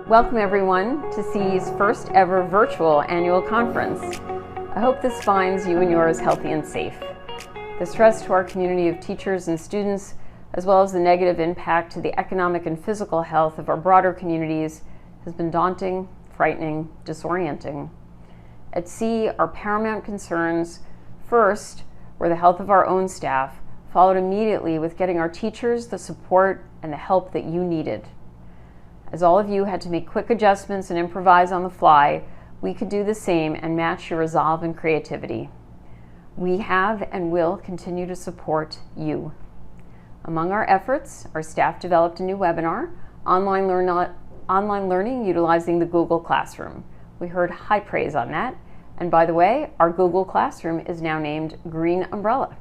Welcome everyone to CE's first ever virtual annual conference. I hope this finds you and yours healthy and safe. The stress to our community of teachers and students, as well as the negative impact to the economic and physical health of our broader communities, has been daunting, frightening, disorienting. At CE, our paramount concerns first were the health of our own staff, followed immediately with getting our teachers the support and the help that you needed. As all of you had to make quick adjustments and improvise on the fly, we could do the same and match your resolve and creativity. We have and will continue to support you. Among our efforts, our staff developed a new webinar, online learning utilizing the Google Classroom. We heard high praise on that. And by the way, our Google Classroom is now named Green Umbrella.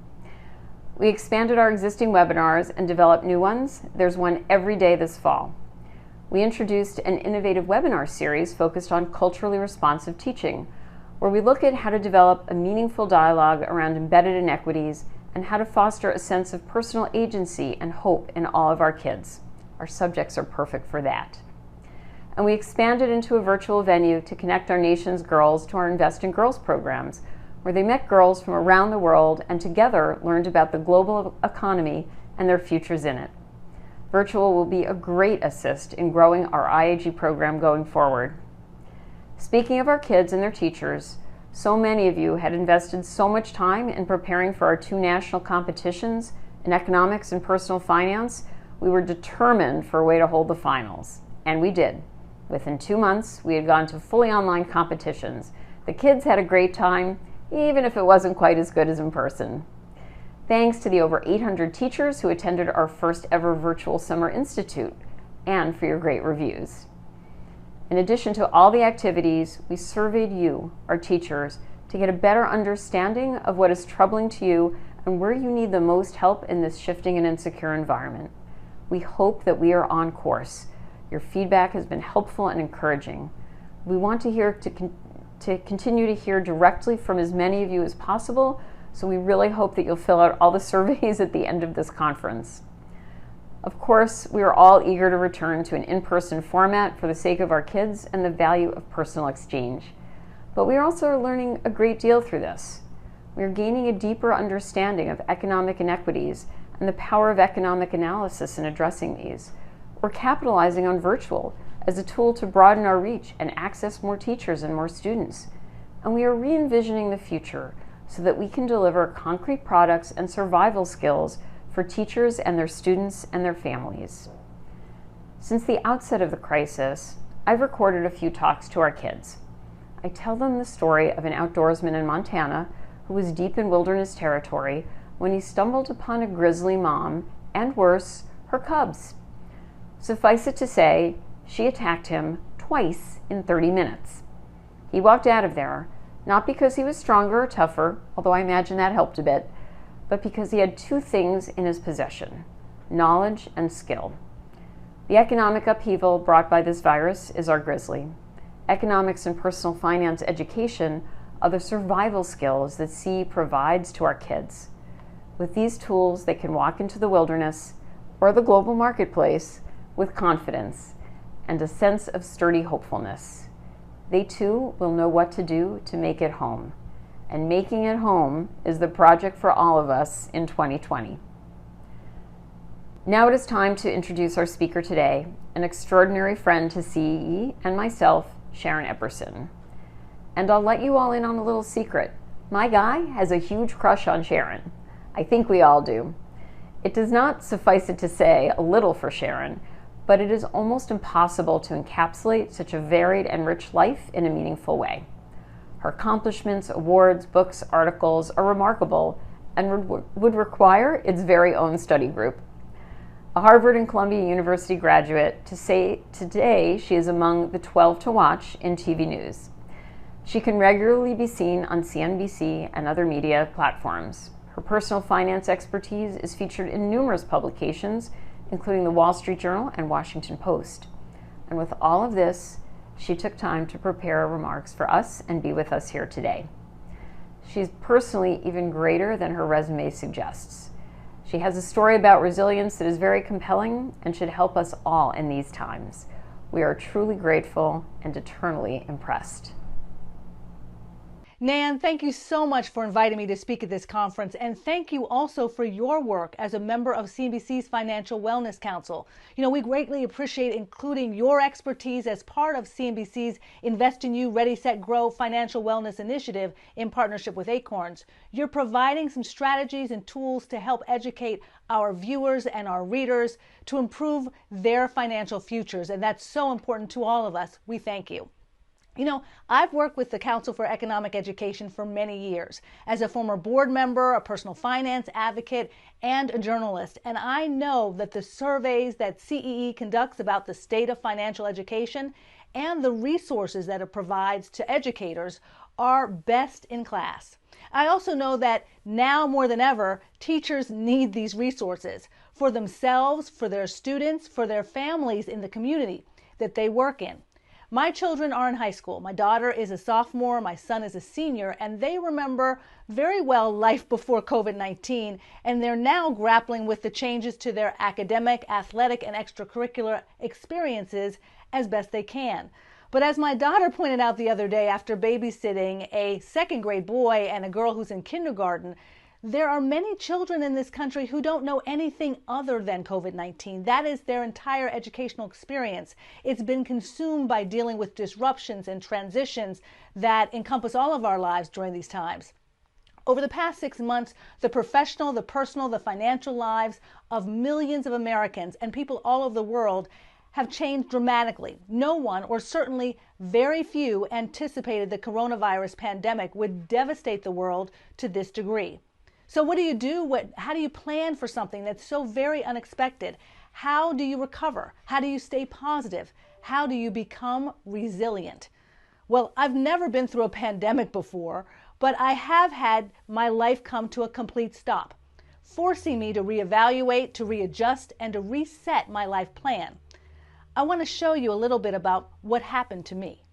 We expanded our existing webinars and developed new ones. There's one every day this fall. We introduced an innovative webinar series focused on culturally responsive teaching, where we look at how to develop a meaningful dialogue around embedded inequities and how to foster a sense of personal agency and hope in all of our kids. Our subjects are perfect for that. And we expanded into a virtual venue to connect our nation's girls to our Invest in Girls programs, where they met girls from around the world and together learned about the global economy and their futures in it. Virtual will be a great assist in growing our IAG program going forward. Speaking of our kids and their teachers, so many of you had invested so much time in preparing for our two national competitions in economics and personal finance. We were determined for a way to hold the finals, and we did. Within 2 months, we had gone to fully online competitions. The kids had a great time, even if it wasn't quite as good as in person. Thanks to the over 800 teachers who attended our first ever virtual Summer Institute, and for your great reviews. In addition to all the activities, we surveyed you, our teachers, to get a better understanding of what is troubling to you and where you need the most help in this shifting and insecure environment. We hope that we are on course. Your feedback has been helpful and encouraging. We want to continue to hear directly from as many of you as possible, so we really hope that you'll fill out all the surveys at the end of this conference. Of course, we are all eager to return to an in-person format for the sake of our kids and the value of personal exchange. But we are also learning a great deal through this. We are gaining a deeper understanding of economic inequities and the power of economic analysis in addressing these. We're capitalizing on virtual as a tool to broaden our reach and access more teachers and more students. And we are re-envisioning the future so that we can deliver concrete products and survival skills for teachers and their students and their families. Since the outset of the crisis, I've recorded a few talks to our kids. I tell them the story of an outdoorsman in Montana who was deep in wilderness territory when he stumbled upon a grizzly mom and, worse, her cubs. Suffice it to say, she attacked him twice in 30 minutes. He walked out of there, not because he was stronger or tougher, although I imagine that helped a bit, but because he had two things in his possession: knowledge and skill. The economic upheaval brought by this virus is our grizzly. Economics and personal finance education are the survival skills that CE provides to our kids. With these tools, they can walk into the wilderness or the global marketplace with confidence and a sense of sturdy hopefulness. They too will know what to do to make it home. And making it home is the project for all of us in 2020. Now it is time to introduce our speaker today, an extraordinary friend to CE and myself, Sharon Epperson. And I'll let you all in on a little secret. My guy has a huge crush on Sharon. I think we all do. It does not suffice it to say a little for Sharon, but it is almost impossible to encapsulate such a varied and rich life in a meaningful way. Her accomplishments, awards, books, articles are remarkable and would require its very own study group. A Harvard and Columbia University graduate, to say today she is among the 12 to watch in TV news. She can regularly be seen on CNBC and other media platforms. Her personal finance expertise is featured in numerous publications, including the Wall Street Journal and Washington Post. And with all of this, she took time to prepare remarks for us and be with us here today. She's personally even greater than her resume suggests. She has a story about resilience that is very compelling and should help us all in these times. We are truly grateful and eternally impressed. Nan, thank you so much for inviting me to speak at this conference, and thank you also for your work as a member of CNBC's Financial Wellness Council. We greatly appreciate including your expertise as part of CNBC's Invest in You, Ready, Set, Grow financial wellness initiative in partnership with Acorns. You're providing some strategies and tools to help educate our viewers and our readers to improve their financial futures, and that's so important to all of us. We thank you. I've worked with the Council for Economic Education for many years as a former board member, a personal finance advocate, and a journalist. And I know that the surveys that CEE conducts about the state of financial education and the resources that it provides to educators are best in class. I also know that now more than ever, teachers need these resources for themselves, for their students, for their families in the community that they work in. My children are in high school. My daughter is a sophomore, my son is a senior, and they remember very well life before COVID-19, and they're now grappling with the changes to their academic, athletic, and extracurricular experiences as best they can. But as my daughter pointed out the other day after babysitting a second grade boy and a girl who's in kindergarten, there are many children in this country who don't know anything other than COVID-19. That is their entire educational experience. It's been consumed by dealing with disruptions and transitions that encompass all of our lives during these times. Over the past 6 months, the professional, the personal, the financial lives of millions of Americans and people all over the world have changed dramatically. No one, or certainly very few, anticipated the coronavirus pandemic would devastate the world to this degree. So what do you do? How do you plan for something that's so very unexpected? How do you recover? How do you stay positive? How do you become resilient? Well, I've never been through a pandemic before, but I have had my life come to a complete stop, forcing me to reevaluate, to readjust, and to reset my life plan. I want to show you a little bit about what happened to me.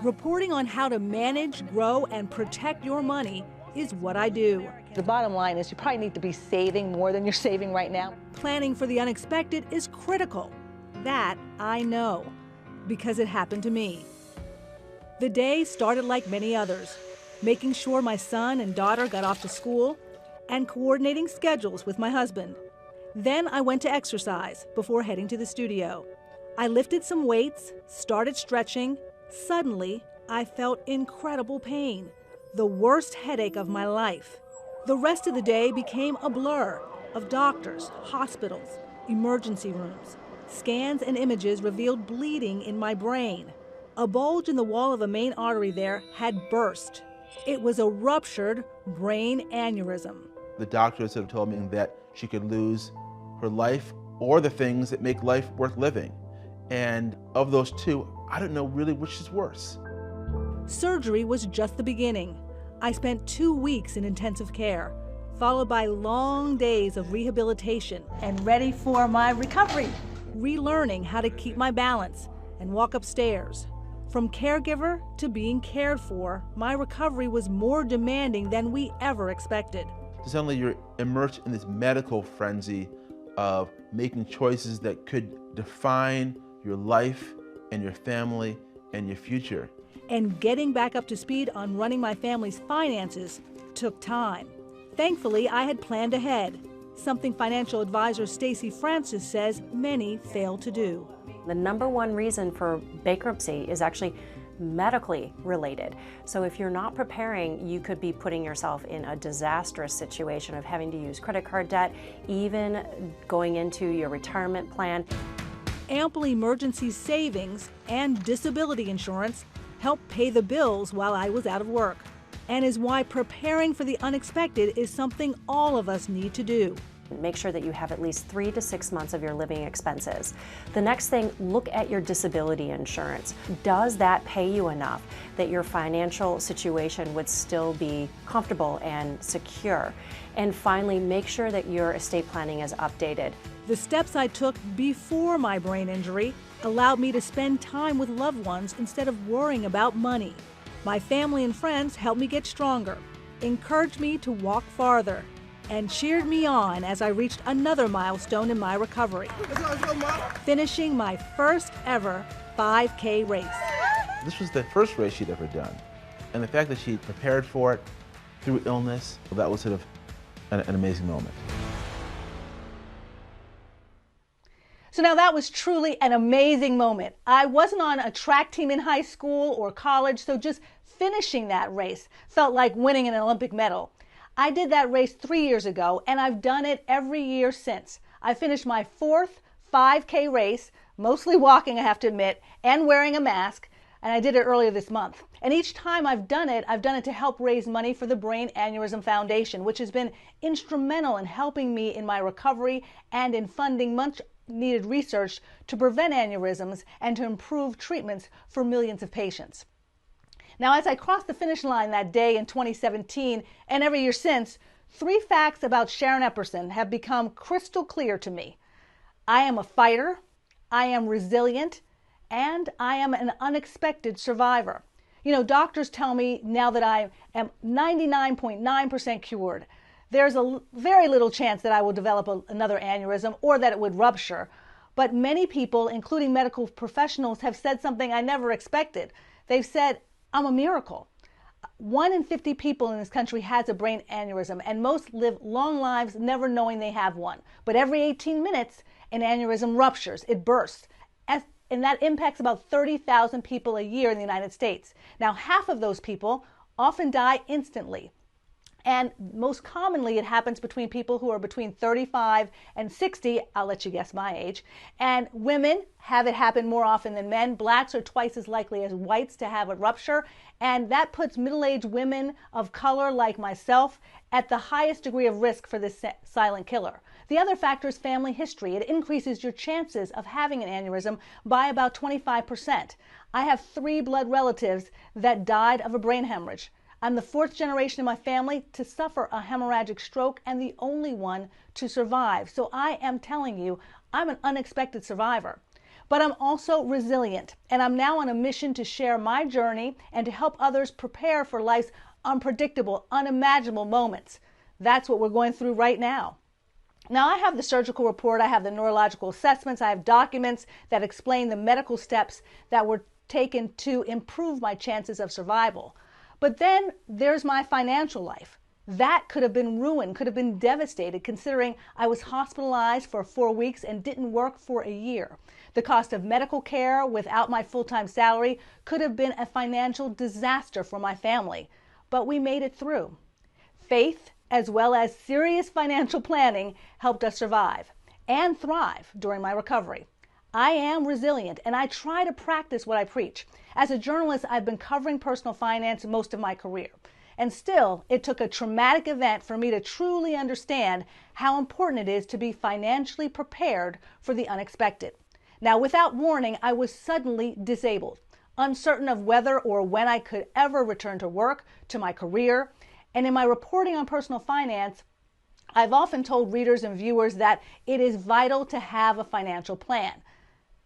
Reporting on how to manage, grow, and protect your money is what I do. The bottom line is you probably need to be saving more than you're saving right now. Planning for the unexpected is critical. That I know, because it happened to me. The day started like many others, making sure my son and daughter got off to school and coordinating schedules with my husband. Then I went to exercise before heading to the studio. I lifted some weights, started stretching. Suddenly, I felt incredible pain. The worst headache of my life. The rest of the day became a blur of doctors, hospitals, emergency rooms. Scans and images revealed bleeding in my brain. A bulge in the wall of a main artery there had burst. It was a ruptured brain aneurysm. The doctors have told me that she could lose her life or the things that make life worth living. And of those two, I don't know really which is worse. Surgery was just the beginning. I spent 2 weeks in intensive care, followed by long days of rehabilitation and ready for my recovery, relearning how to keep my balance and walk upstairs. From caregiver to being cared for, my recovery was more demanding than we ever expected. Suddenly you're immersed in this medical frenzy of making choices that could define your life and your family and your future. And getting back up to speed on running my family's finances took time. Thankfully, I had planned ahead, something financial advisor Stacey Francis says many fail to do. The number one reason for bankruptcy is actually medically related. So if you're not preparing, you could be putting yourself in a disastrous situation of having to use credit card debt, even going into your retirement plan. Ample emergency savings and disability insurance helped pay the bills while I was out of work, and is why preparing for the unexpected is something all of us need to do. Make sure that you have at least 3 to 6 months of your living expenses. The next thing, look at your disability insurance. Does that pay you enough that your financial situation would still be comfortable and secure? And finally, make sure that your estate planning is updated. The steps I took before my brain injury allowed me to spend time with loved ones instead of worrying about money. My family and friends helped me get stronger, encouraged me to walk farther, and cheered me on as I reached another milestone in my recovery, finishing my first ever 5K race. This was the first race she'd ever done. And the fact that she prepared for it through illness, that was sort of an amazing moment. So now that was truly an amazing moment. I wasn't on a track team in high school or college, so just finishing that race felt like winning an Olympic medal. I did that race 3 years ago, and I've done it every year since. I finished my fourth 5K race, mostly walking, I have to admit, and wearing a mask, and I did it earlier this month. And each time I've done it to help raise money for the Brain Aneurysm Foundation, which has been instrumental in helping me in my recovery and in funding much needed research to prevent aneurysms and to improve treatments for millions of patients. Now, as I crossed the finish line that day in 2017 and every year since, 3 facts about Sharon Epperson have become crystal clear to me. I am a fighter, I am resilient, and I am an unexpected survivor. You know, doctors tell me now that I am 99.9% cured. There's a very little chance that I will develop another aneurysm or that it would rupture. But many people, including medical professionals, have said something I never expected. They've said, I'm a miracle. 1 in 50 people in this country has a brain aneurysm, and most live long lives never knowing they have one. But every 18 minutes, an aneurysm ruptures. It bursts. And that impacts about 30,000 people a year in the United States. Now, half of those people often die instantly. And most commonly, it happens between people who are between 35 and 60. I'll let you guess my age. And women have it happen more often than men. Blacks are twice as likely as whites to have a rupture. And that puts middle-aged women of color like myself at the highest degree of risk for this silent killer. The other factor is family history. It increases your chances of having an aneurysm by about 25%. I have 3 blood relatives that died of a brain hemorrhage. I'm the 4th generation in my family to suffer a hemorrhagic stroke and the only one to survive. So I am telling you, I'm an unexpected survivor. But I'm also resilient, and I'm now on a mission to share my journey and to help others prepare for life's unpredictable, unimaginable moments. That's what we're going through right now. Now, I have the surgical report, I have the neurological assessments, I have documents that explain the medical steps that were taken to improve my chances of survival. But then there's my financial life. That could have been ruined, could have been devastated, considering I was hospitalized for 4 weeks and didn't work for a year. The cost of medical care without my full-time salary could have been a financial disaster for my family. But we made it through. Faith, as well as serious financial planning, helped us survive and thrive during my recovery. I am resilient, and I try to practice what I preach. As a journalist, I've been covering personal finance most of my career. And still, it took a traumatic event for me to truly understand how important it is to be financially prepared for the unexpected. Now, without warning, I was suddenly disabled, uncertain of whether or when I could ever return to work, to my career. And in my reporting on personal finance, I've often told readers and viewers that it is vital to have a financial plan.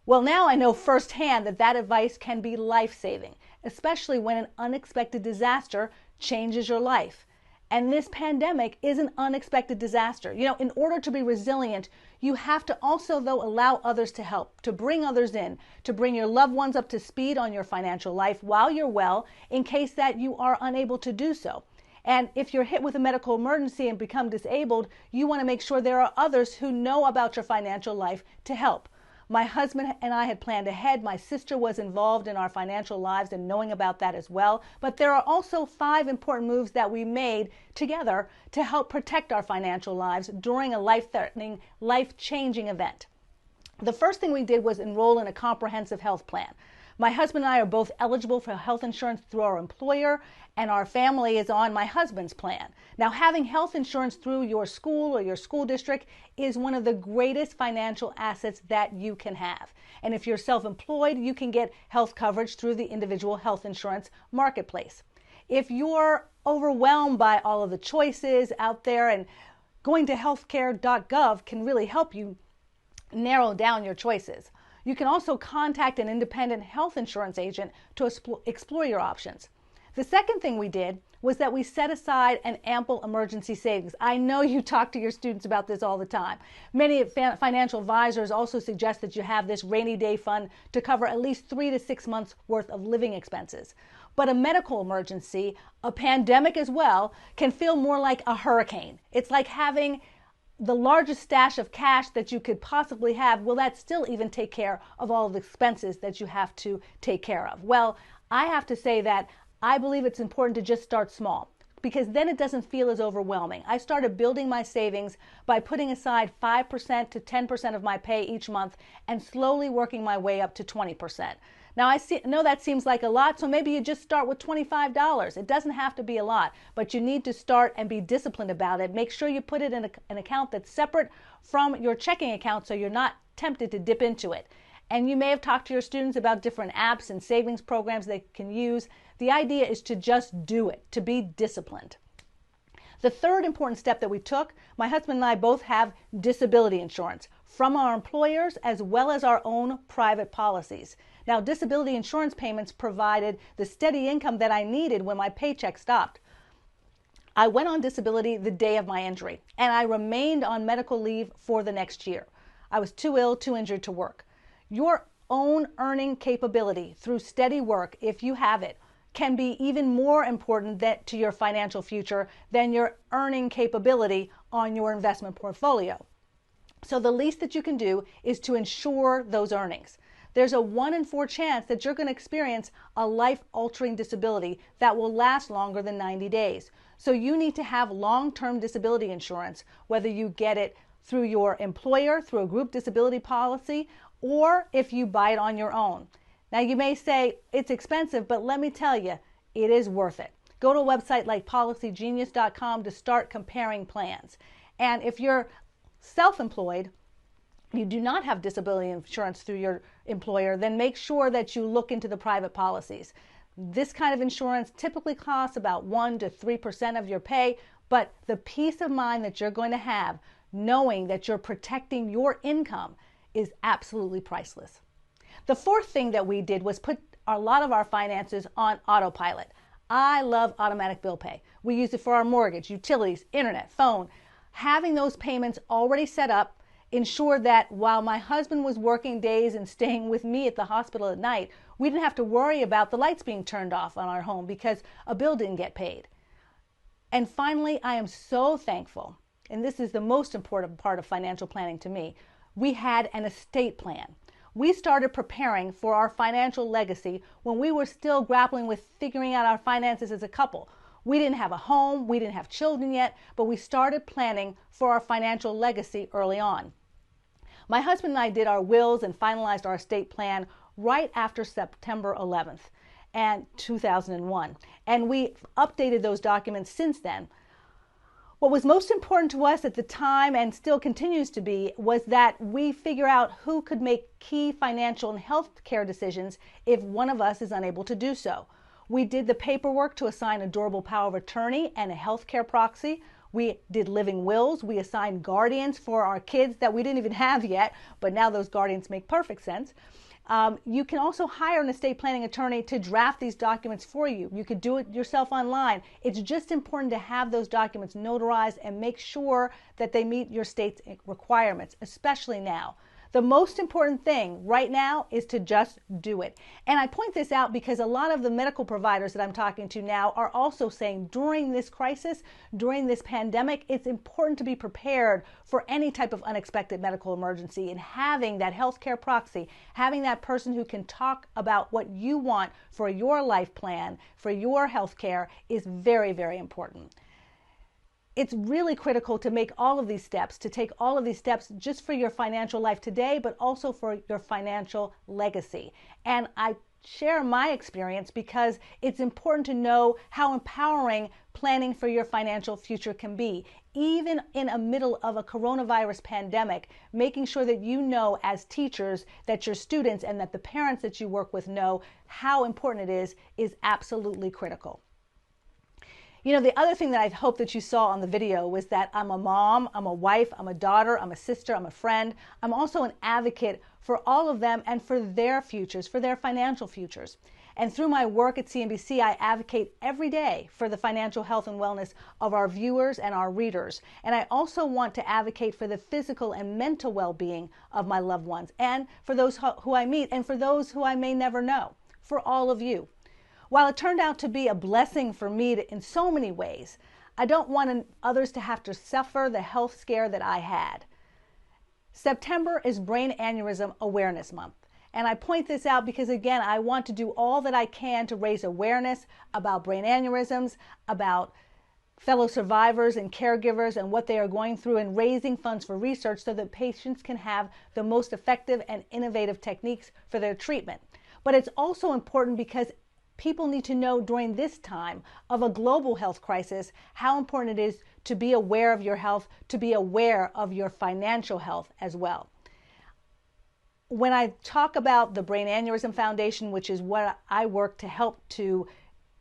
Well, now I know firsthand that advice can be life-saving, especially when an unexpected disaster changes your life. And this pandemic is an unexpected disaster. You know, in order to be resilient, you have to also, though, allow others to help, to bring others in, to bring your loved ones up to speed on your financial life while you're well, in case that you are unable to do so. And if you're hit with a medical emergency and become disabled, you want to make sure there are others who know about your financial life to help. My husband and I had planned ahead. My sister was involved in our financial lives and knowing about that as well. But there are also 5 important moves that we made together to help protect our financial lives during a life-threatening, life-changing event. The first thing we did was enroll in a comprehensive health plan. My husband and I are both eligible for health insurance through our employer, and our family is on my husband's plan. Now, having health insurance through your school or your school district is one of the greatest financial assets that you can have. And if you're self-employed, you can get health coverage through the individual health insurance marketplace. If you're overwhelmed by all of the choices out there, and going to healthcare.gov can really help you narrow down your choices. You can also contact an independent health insurance agent to explore your options. The second thing we did was that we set aside an ample emergency savings. I know you talk to your students about this all the time. Many financial advisors also suggest that you have this rainy day fund to cover at least 3 to 6 months worth of living expenses. But a medical emergency, a pandemic as well, can feel more like a hurricane. It's like having the largest stash of cash that you could possibly have. Will that still even take care of all of the expenses that you have to take care of? Well, I have to say that I believe it's important to just start small, because then it doesn't feel as overwhelming. I started building my savings by putting aside 5% to 10% of my pay each month and slowly working my way up to 20%. Now, I know that seems like a lot, so maybe you just start with $25. It doesn't have to be a lot, but you need to start and be disciplined about it. Make sure you put it in an account that's separate from your checking account so you're not tempted to dip into it. And you may have talked to your students about different apps and savings programs they can use. The idea is to just do it, to be disciplined. The third important step that we took, my husband and I both have disability insurance from our employers as well as our own private policies. Now, disability insurance payments provided the steady income that I needed when my paycheck stopped. I went on disability the day of my injury, and I remained on medical leave for the next year. I was too ill, too injured to work. Your own earning capability through steady work, if you have it, can be even more important to your financial future than your earning capability on your investment portfolio. So the least that you can do is to ensure those earnings. There's a 1 in 4 chance that you're going to experience a life-altering disability that will last longer than 90 days. So you need to have long-term disability insurance, whether you get it through your employer, through a group disability policy, or if you buy it on your own. Now, you may say it's expensive, but let me tell you, it is worth it. Go to a website like policygenius.com to start comparing plans. And if you're self-employed, you do not have disability insurance through your employer, then make sure that you look into the private policies. This kind of insurance typically costs about 1 to 3% of your pay, but the peace of mind that you're going to have knowing that you're protecting your income is absolutely priceless. The fourth thing that we did was put a lot of our finances on autopilot. I love automatic bill pay. We use it for our mortgage, utilities, internet, phone. Having those payments already set up ensured that while my husband was working days and staying with me at the hospital at night, we didn't have to worry about the lights being turned off on our home because a bill didn't get paid. And finally, I am so thankful, and this is the most important part of financial planning to me, we had an estate plan. We started preparing for our financial legacy when we were still grappling with figuring out our finances as a couple. We didn't have a home, we didn't have children yet, but we started planning for our financial legacy early on. My husband and I did our wills and finalized our estate plan right after September 11th and 2001. And we updated those documents since then. What was most important to us at the time, and still continues to be, was that we figure out who could make key financial and health care decisions if one of us is unable to do so. We did the paperwork to assign a durable power of attorney and a health care proxy. We did living wills. We assigned guardians for our kids that we didn't even have yet, but now those guardians make perfect sense. You can also hire an estate planning attorney to draft these documents for you. You could do it yourself online. It's just important to have those documents notarized and make sure that they meet your state's requirements, especially now. The most important thing right now is to just do it. And I point this out because a lot of the medical providers that I'm talking to now are also saying during this crisis, during this pandemic, it's important to be prepared for any type of unexpected medical emergency, and having that healthcare proxy, having that person who can talk about what you want for your life plan, for your healthcare, is very, very important. It's really critical to make all of these steps, to take all of these steps just for your financial life today, but also for your financial legacy. And I share my experience because it's important to know how empowering planning for your financial future can be. Even in the middle of a coronavirus pandemic, making sure that you know as teachers that your students and that the parents that you work with know how important it is absolutely critical. You know, the other thing that I hope that you saw on the video was that I'm a mom, I'm a wife, I'm a daughter, I'm a sister, I'm a friend. I'm also an advocate for all of them and for their futures, for their financial futures. And through my work at CNBC, I advocate every day for the financial health and wellness of our viewers and our readers. And I also want to advocate for the physical and mental well-being of my loved ones, and for those who I meet, and for those who I may never know, for all of you. While it turned out to be a blessing for me in so many ways, I don't want others to have to suffer the health scare that I had. September is Brain Aneurysm Awareness Month. And I point this out because, again, I want to do all that I can to raise awareness about brain aneurysms, about fellow survivors and caregivers and what they are going through, and raising funds for research so that patients can have the most effective and innovative techniques for their treatment. But it's also important because people need to know during this time of a global health crisis how important it is to be aware of your health, to be aware of your financial health as well. When I talk about the Brain Aneurysm Foundation, which is what I work to help to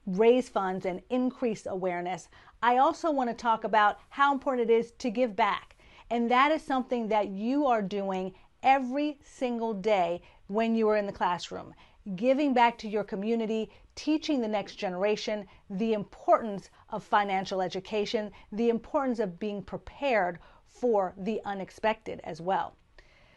raise funds and increase awareness, I also want to talk about how important it is to give back. And that is something that you are doing every single day when you are in the classroom. Giving back to your community, teaching the next generation the importance of financial education, the importance of being prepared for the unexpected as well.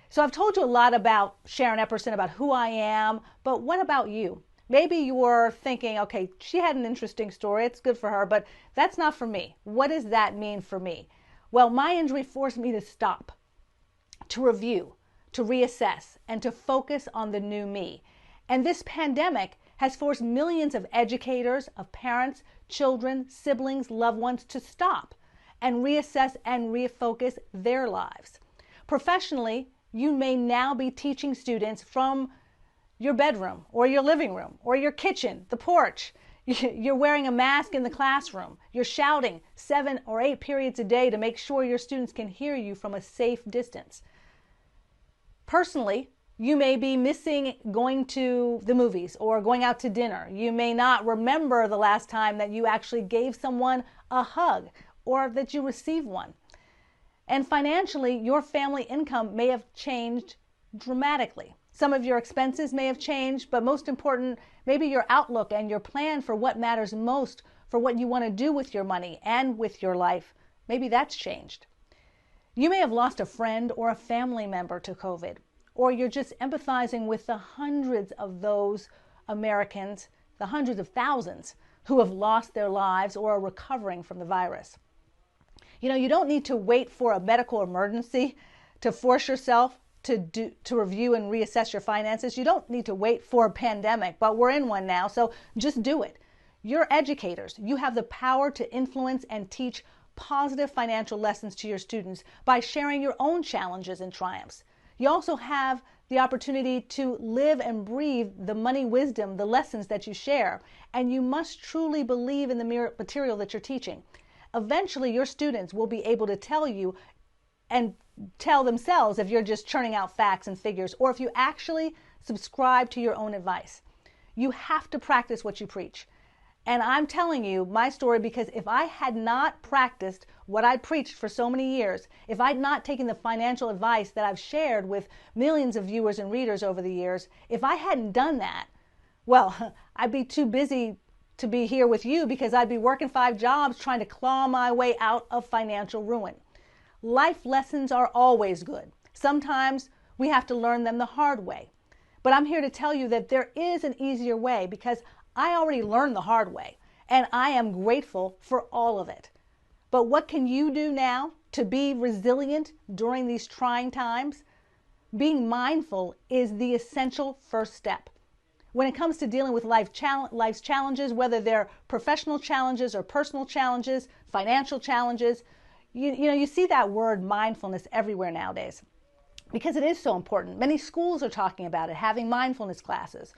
So I've told you a lot about Sharon Epperson, about who I am, but what about you? Maybe you're thinking, okay, she had an interesting story, it's good for her, but that's not for me. What does that mean for me? Well, my injury forced me to stop, to review, to reassess, and to focus on the new me. And this pandemic has forced millions of educators, of parents, children, siblings, loved ones to stop and reassess and refocus their lives. Professionally, you may now be teaching students from your bedroom or your living room or your kitchen, the porch. You're wearing a mask in the classroom. You're shouting 7 or 8 periods a day to make sure your students can hear you from a safe distance. Personally, you may be missing going to the movies or going out to dinner. You may not remember the last time that you actually gave someone a hug or that you received one. And financially, your family income may have changed dramatically. Some of your expenses may have changed, but most important, maybe your outlook and your plan for what matters most, for what you want to do with your money and with your life, maybe that's changed. You may have lost a friend or a family member to COVID, or you're just empathizing with the hundreds of those Americans, the hundreds of thousands who have lost their lives or are recovering from the virus. You know, you don't need to wait for a medical emergency to force yourself to review and reassess your finances. You don't need to wait for a pandemic, but we're in one now, so just do it. You're educators. You have the power to influence and teach positive financial lessons to your students by sharing your own challenges and triumphs. You also have the opportunity to live and breathe the money wisdom, the lessons that you share, and you must truly believe in the material that you're teaching. Eventually, your students will be able to tell you and tell themselves if you're just churning out facts and figures, or if you actually subscribe to your own advice. You have to practice what you preach. And I'm telling you my story because if I had not practiced what I preached for so many years, if I'd not taken the financial advice that I've shared with millions of viewers and readers over the years, if I hadn't done that, well, I'd be too busy to be here with you because I'd be working 5 jobs trying to claw my way out of financial ruin. Life lessons are always good. Sometimes we have to learn them the hard way. But I'm here to tell you that there is an easier way because I already learned the hard way, and I am grateful for all of it. But what can you do now to be resilient during these trying times? Being mindful is the essential first step. When it comes to dealing with life's challenges, whether they're professional challenges or personal challenges, financial challenges, you see that word mindfulness everywhere nowadays because it is so important. Many schools are talking about it, having mindfulness classes.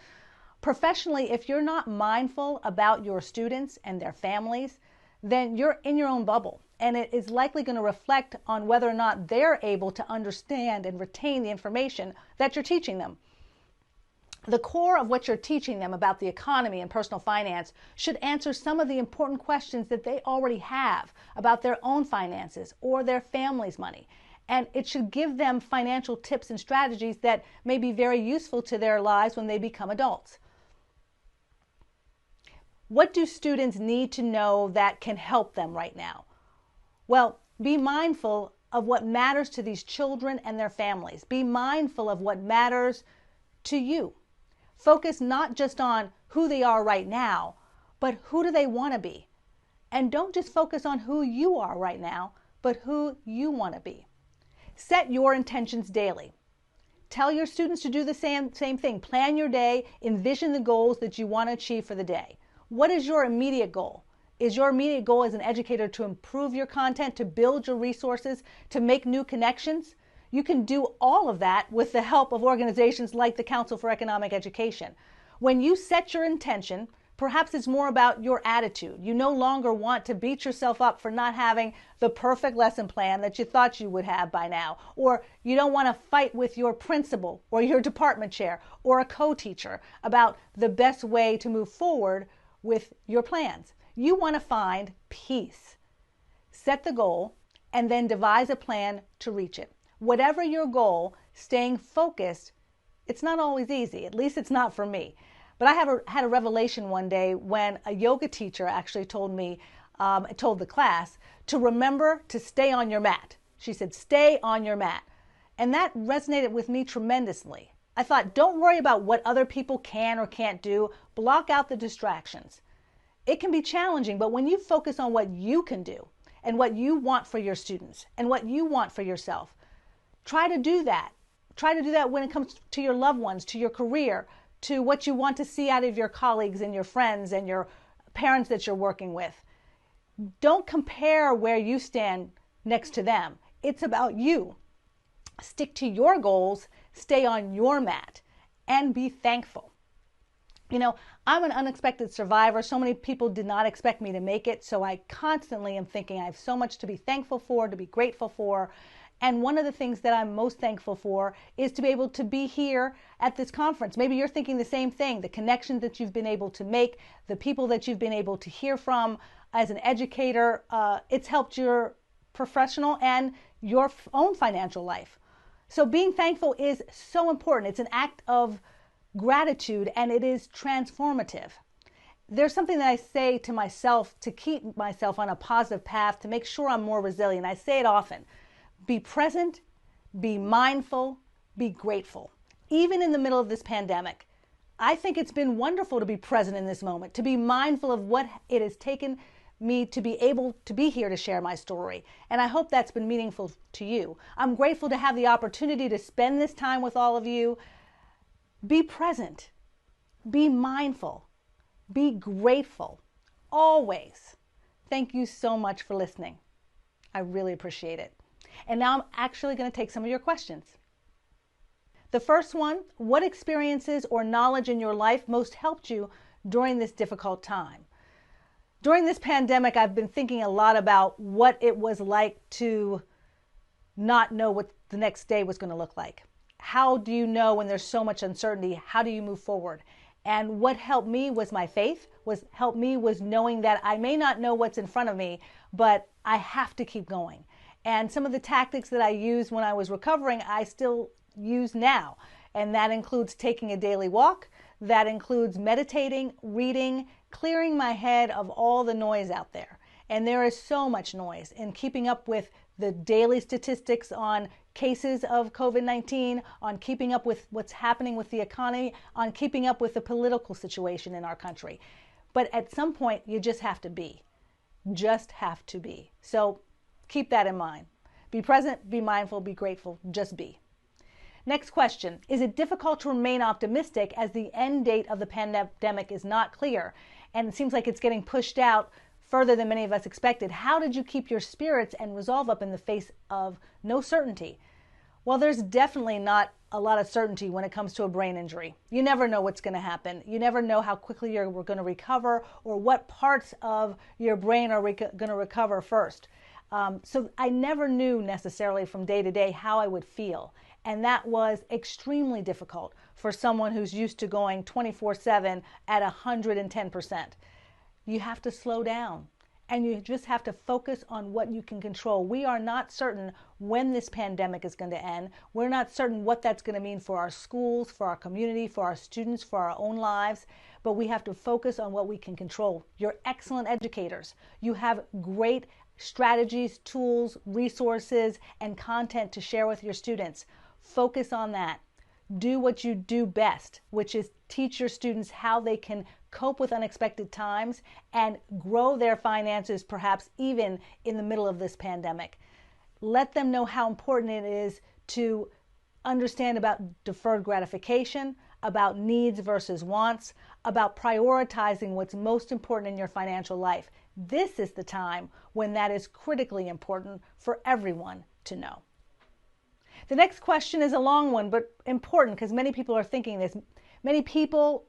Professionally, if you're not mindful about your students and their families, then you're in your own bubble, and it is likely going to reflect on whether or not they're able to understand and retain the information that you're teaching them. The core of what you're teaching them about the economy and personal finance should answer some of the important questions that they already have about their own finances or their family's money. And it should give them financial tips and strategies that may be very useful to their lives when they become adults. What do students need to know that can help them right now? Well, be mindful of what matters to these children and their families. Be mindful of what matters to you. Focus not just on who they are right now, but who do they want to be? And don't just focus on who you are right now, but who you want to be. Set your intentions daily. Tell your students to do the same thing. Plan your day, envision the goals that you want to achieve for the day. What is your immediate goal? Is your immediate goal as an educator to improve your content, to build your resources, to make new connections? You can do all of that with the help of organizations like the Council for Economic Education. When you set your intention, perhaps it's more about your attitude. You no longer want to beat yourself up for not having the perfect lesson plan that you thought you would have by now, or you don't want to fight with your principal or your department chair or a co-teacher about the best way to move forward with your plans. You want to find peace. Set the goal and then devise a plan to reach it. Whatever your goal, staying focused, it's not always easy. At least it's not for me. But I had a revelation one day when a yoga teacher actually told me, told the class, to remember to stay on your mat. She said, stay on your mat. And that resonated with me tremendously. I thought, don't worry about what other people can or can't do. Block out the distractions. It can be challenging, but when you focus on what you can do and what you want for your students and what you want for yourself, try to do that. Try to do that when it comes to your loved ones, to your career, to what you want to see out of your colleagues and your friends and your parents that you're working with. Don't compare where you stand next to them. It's about you. Stick to your goals, stay on your mat, and be thankful. You know, I'm an unexpected survivor. So many people did not expect me to make it. So I constantly am thinking I have so much to be thankful for, to be grateful for. And one of the things that I'm most thankful for is to be able to be here at this conference. Maybe you're thinking the same thing, the connections that you've been able to make, the people that you've been able to hear from as an educator. It's helped your professional and your own financial life. So being thankful is so important. It's an act of gratitude, and it is transformative. There's something that I say to myself to keep myself on a positive path, to make sure I'm more resilient. I say it often. Be present, be mindful, be grateful. Even in the middle of this pandemic, I think it's been wonderful to be present in this moment, to be mindful of what it has taken me to be able to be here to share my story. And I hope that's been meaningful to you. I'm grateful to have the opportunity to spend this time with all of you. Be present, be mindful, be grateful, always. Thank you so much for listening. I really appreciate it. And now I'm actually going to take some of your questions. The first one, what experiences or knowledge in your life most helped you during this difficult time? During this pandemic, I've been thinking a lot about what it was like to not know what the next day was going to look like. How do you know when there's so much uncertainty? How do you move forward? And what helped me was my faith, was knowing that I may not know what's in front of me, but I have to keep going. And some of the tactics that I used when I was recovering, I still use now. And that includes taking a daily walk. That includes meditating, reading, clearing my head of all the noise out there. And there is so much noise in keeping up with the daily statistics on cases of COVID-19, on keeping up with what's happening with the economy, on keeping up with the political situation in our country. But at some point, you just have to be. Just have to be. So keep that in mind. Be present, be mindful, be grateful, just be. Next question. Is it difficult to remain optimistic as the end date of the pandemic is not clear and it seems like it's getting pushed out further than many of us expected? How did you keep your spirits and resolve up in the face of no certainty? Well, there's definitely not a lot of certainty when it comes to a brain injury. You never know what's going to happen. You never know how quickly you're going to recover or what parts of your brain are going to recover first. So I never knew necessarily from day to day how I would feel. And that was extremely difficult for someone who's used to going 24/7 at 110%. You have to slow down and you just have to focus on what you can control. We are not certain when this pandemic is going to end. We're not certain what that's going to mean for our schools, for our community, for our students, for our own lives, but we have to focus on what we can control. You're excellent educators. You have great strategies, tools, resources, and content to share with your students. Focus on that. Do what you do best, which is teach your students how they can cope with unexpected times and grow their finances, perhaps even in the middle of this pandemic. Let them know how important it is to understand about deferred gratification, about needs versus wants, about prioritizing what's most important in your financial life. This is the time when that is critically important for everyone to know. The next question is a long one, but important because many people are thinking this. Many people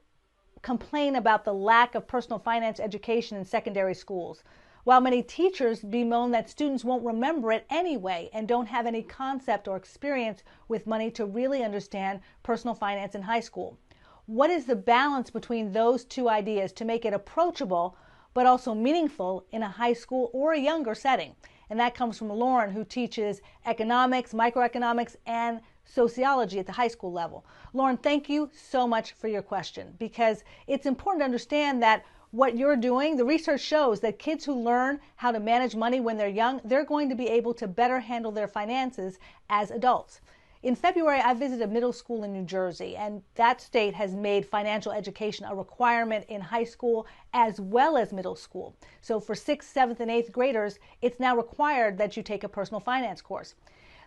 complain about the lack of personal finance education in secondary schools, while many teachers bemoan that students won't remember it anyway and don't have any concept or experience with money to really understand personal finance in high school. What is the balance between those two ideas to make it approachable but also meaningful in a high school or a younger setting? And that comes from Lauren, who teaches economics, microeconomics, and sociology at the high school level. Lauren, thank you so much for your question, because it's important to understand that what you're doing, the research shows that kids who learn how to manage money when they're young, they're going to be able to better handle their finances as adults. In February, I visited a middle school in New Jersey, and that state has made financial education a requirement in high school as well as middle school. So for 6th, 7th, and 8th graders, it's now required that you take a personal finance course.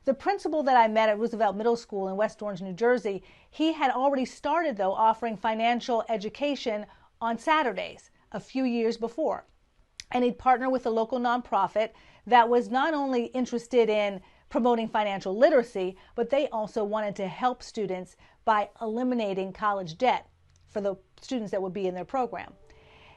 The principal that I met at Roosevelt Middle School in West Orange, New Jersey, he had already started, though, offering financial education on Saturdays a few years before. And he'd partner with a local nonprofit that was not only interested in promoting financial literacy, but they also wanted to help students by eliminating college debt for the students that would be in their program.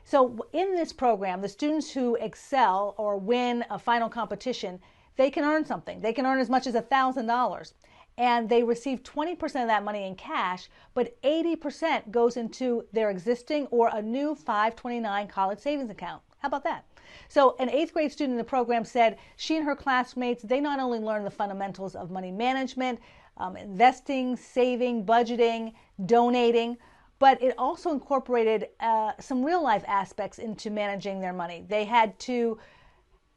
So in this program, the students who excel or win a final competition, they can earn something. They can earn as much as $1,000. And they receive 20% of that money in cash, but 80% goes into their existing or a new 529 college savings account. How about that? So an 8th grade student in the program said she and her classmates, they not only learned the fundamentals of money management, investing, saving, budgeting, donating, but it also incorporated some real life aspects into managing their money. They had to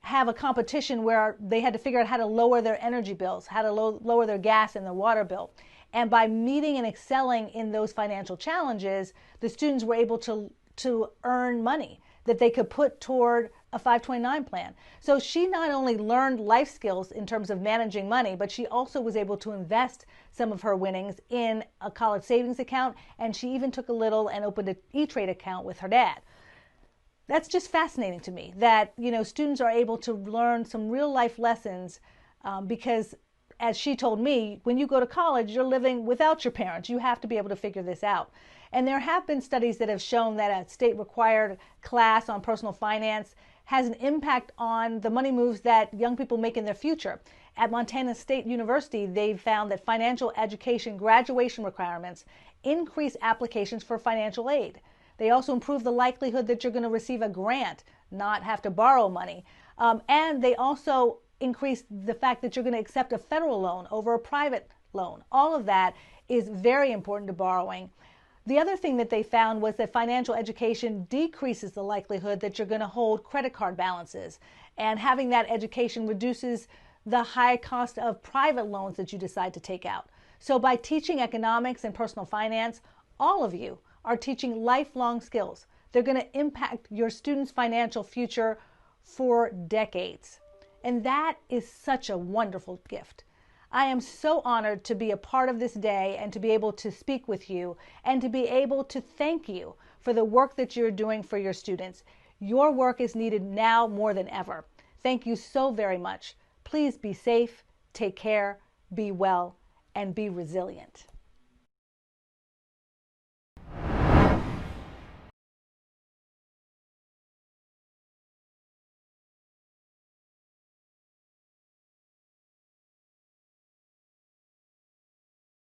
have a competition where they had to figure out how to lower their energy bills, how to lower their gas and their water bill. And by meeting and excelling in those financial challenges, the students were able to earn money that they could put toward a 529 plan. So she not only learned life skills in terms of managing money, but she also was able to invest some of her winnings in a college savings account, and she even took a little and opened an E-Trade account with her dad. That's just fascinating to me that, students are able to learn some real life lessons because, as she told me, when you go to college, you're living without your parents. You have to be able to figure this out. And there have been studies that have shown that a state-required class on personal finance has an impact on the money moves that young people make in their future. At Montana State University, they've found that financial education graduation requirements increase applications for financial aid. They also improve the likelihood that you're going to receive a grant, not have to borrow money. And they also increase the fact that you're going to accept a federal loan over a private loan. All of that is very important to borrowing. The other thing that they found was that financial education decreases the likelihood that you're going to hold credit card balances. And having that education reduces the high cost of private loans that you decide to take out. So by teaching economics and personal finance, all of you are teaching lifelong skills. They're going to impact your students' financial future for decades. And that is such a wonderful gift. I am so honored to be a part of this day and to be able to speak with you and to be able to thank you for the work that you're doing for your students. Your work is needed now more than ever. Thank you so very much. Please be safe, take care, be well, and be resilient.